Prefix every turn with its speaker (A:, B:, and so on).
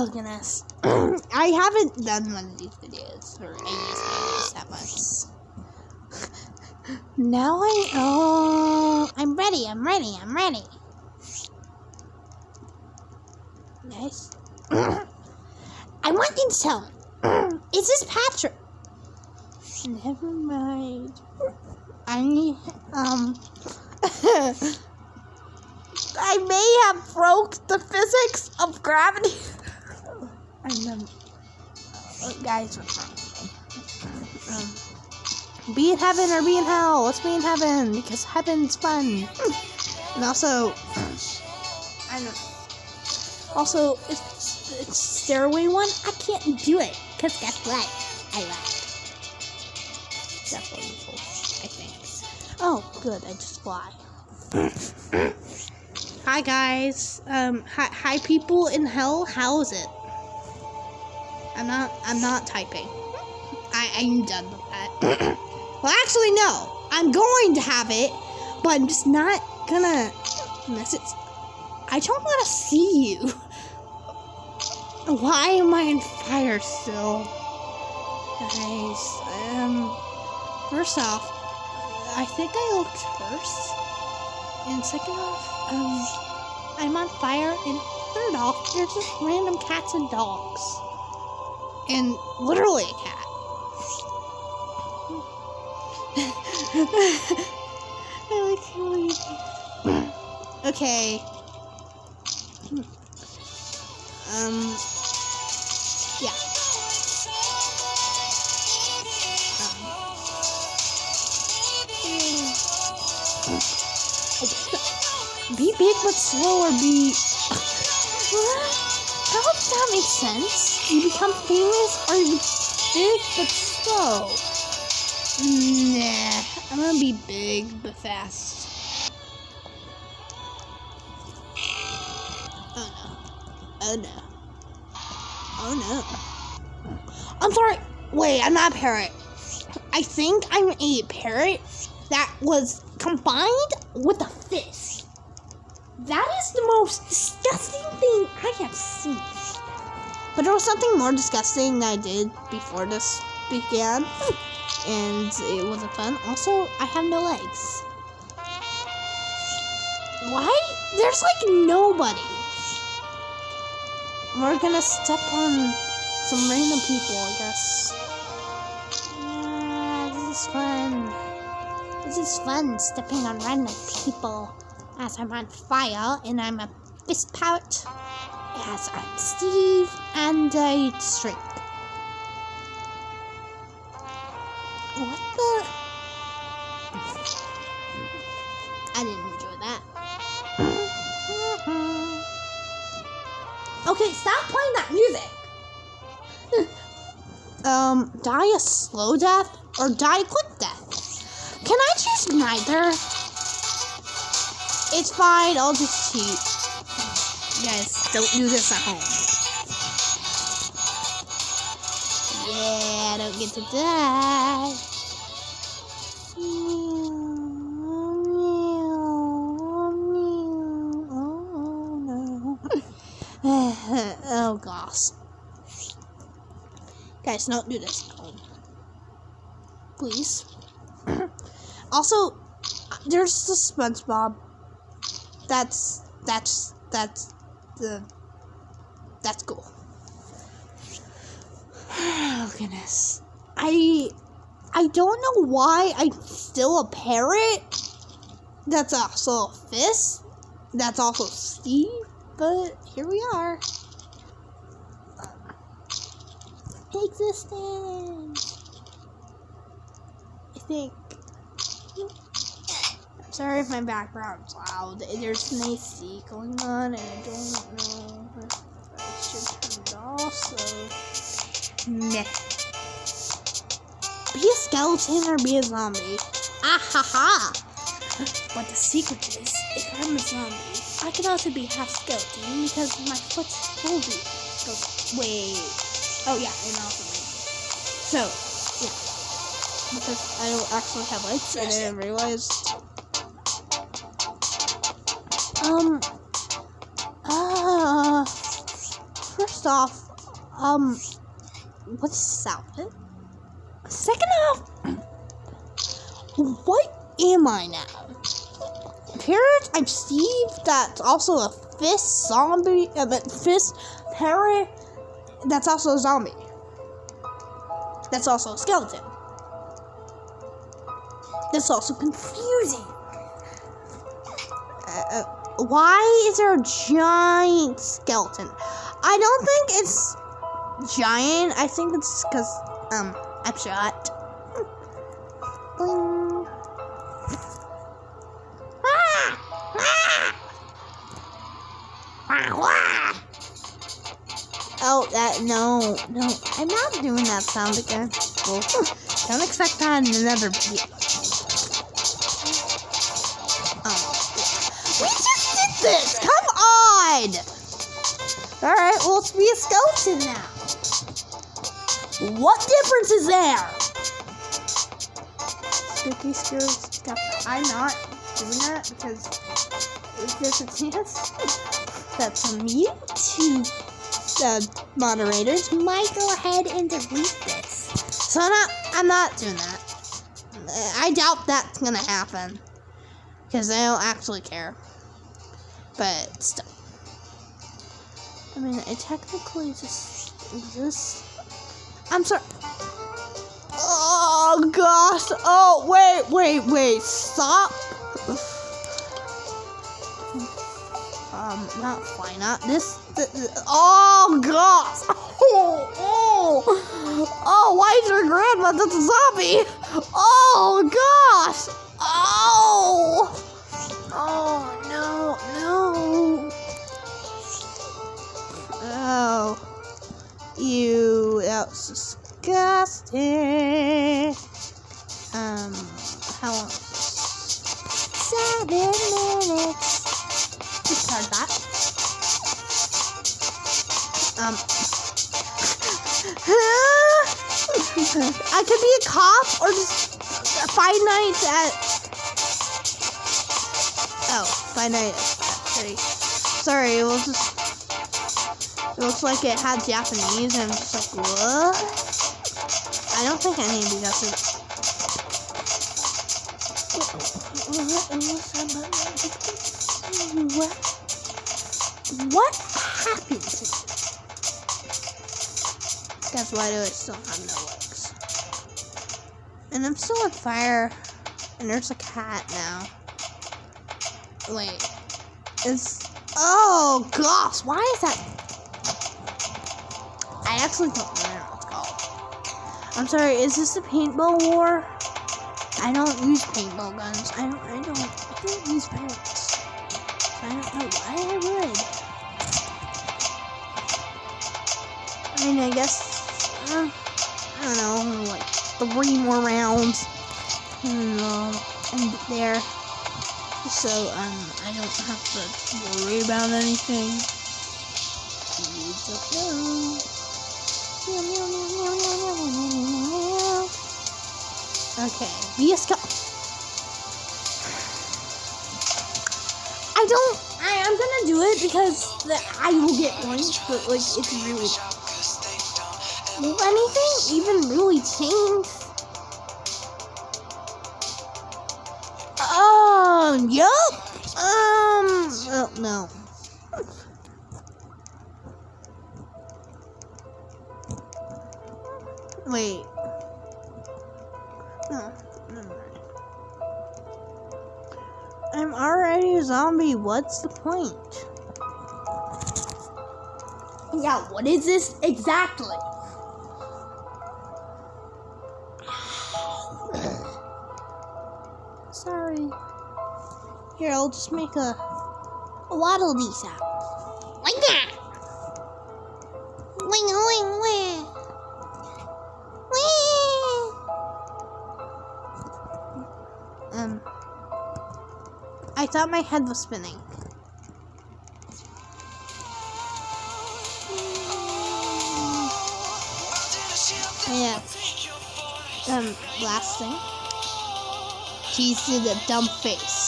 A: Oh, goodness. I haven't done one of these videos for any videos that much. Now I'm ready. Nice. I want you to tell me, is this Patrick? Never mind. I may have broke the physics of gravity. Guys, be in heaven or be in hell. Let's be in heaven because heaven's fun. And also, if the stairway one, I can't do it because guess what? I left. Definitely full, I think. Oh, good. I just fly. Hi guys. Hi people in hell. How is it? I'm not typing. I'm done with that. Well, actually, no. I'm going to have it, but I'm just not gonna message. I don't want to see you. Why am I on fire still? Guys, first off, I think I looked first. And second off, I'm on fire. And third off, there's just random cats and dogs. And literally a cat. I like how you... Okay. Yeah. Be big but slow or be... How does that make sense? You become famous or you be big but slow? Nah, I'm gonna be big but fast. Oh no. I'm sorry. Wait, I'm not a parrot. I think I'm a parrot that was combined with a fish. That is the most disgusting thing I have seen. But there was something more disgusting that I did before this began. And it wasn't fun. Also, I have no legs. Why? There's like nobody. We're gonna step on some random people, I guess. This is fun. This is fun, stepping on random people. As I'm on fire, and I'm a fist parrot. As I'm Steve, and a string. What the? I didn't enjoy that. Okay, stop playing that music. Die a slow death or die a quick death? Can I choose neither? It's fine, I'll just cheat. Guys, don't do this at home. Yeah, I don't get to die. Oh gosh. Guys, don't do this at home. Please. Also, there's the SpongeBob. That's cool. Oh goodness. I don't know why I'm still a parrot. That's also a fish. That's also Steve. But here we are. Existence. I think. I'm sorry if my background's loud. There's an AC going on, and I don't know if I should turn it off. So, meh. Be a skeleton or be a zombie. Ah ha ha! But the secret is, if I'm a zombie, I can also be half skeleton because my foot's foldy. So, wait. Oh yeah, and also my. So, yeah. Because I don't actually have legs, and I didn't realize. First off, what's this outfit? Second off, what am I now? Parrot, I'm Steve. That's also a fist zombie. Fist parrot. That's also a zombie. That's also a skeleton. That's also confusing. Why is there a giant skeleton? I don't think it's giant. I think it's because I'm shot. Bling. Oh, no, I'm not doing that sound again. Well, don't expect that in another video. We just did this! Come on! Alright, well, let's be a skeleton now. What difference is there? Spooky, scary stuff. I'm not doing that because if there's a chance that some YouTube moderators might go ahead and delete this. So I'm not doing that. I doubt that's gonna happen because they don't actually care. But still, I mean, it technically just exists. I'm sorry. Oh gosh. Oh wait. Stop. Not why not this. Oh gosh. Oh, why is your grandma just a zombie? Oh gosh. Oh no. Oh, ew, that was disgusting. How long? 7 minutes. Discard that. I could be a cop or just 5 nights at. Oh, 5 nights at 3. Sorry, it was just. It looks like it had Japanese, and I'm just like, what? I don't think any of you guys are. What happened to me? Guys, why do I still have no legs? And I'm still on fire, and there's a cat now. Wait, oh gosh, why is that? I actually don't remember what it's called. I'm sorry, is this the paintball war? I don't use paintball guns. I don't use pirates. I don't know why I would. I mean, I guess, I don't know, like 3 more rounds. And there. So, I don't have to worry about anything. You don't know. Okay, be a scout. I'm gonna do it because I will get points, but like it's really. Will anything even really change? Yup. Oh, no. Wait. No, never mind. I'm already a zombie. What's the point? Yeah, what is this exactly? Sorry. Here, I'll just make a lot of these sounds. Like that. Wing, wing, wing. I thought my head was spinning. Yeah. Last thing. Tease to the dumb face.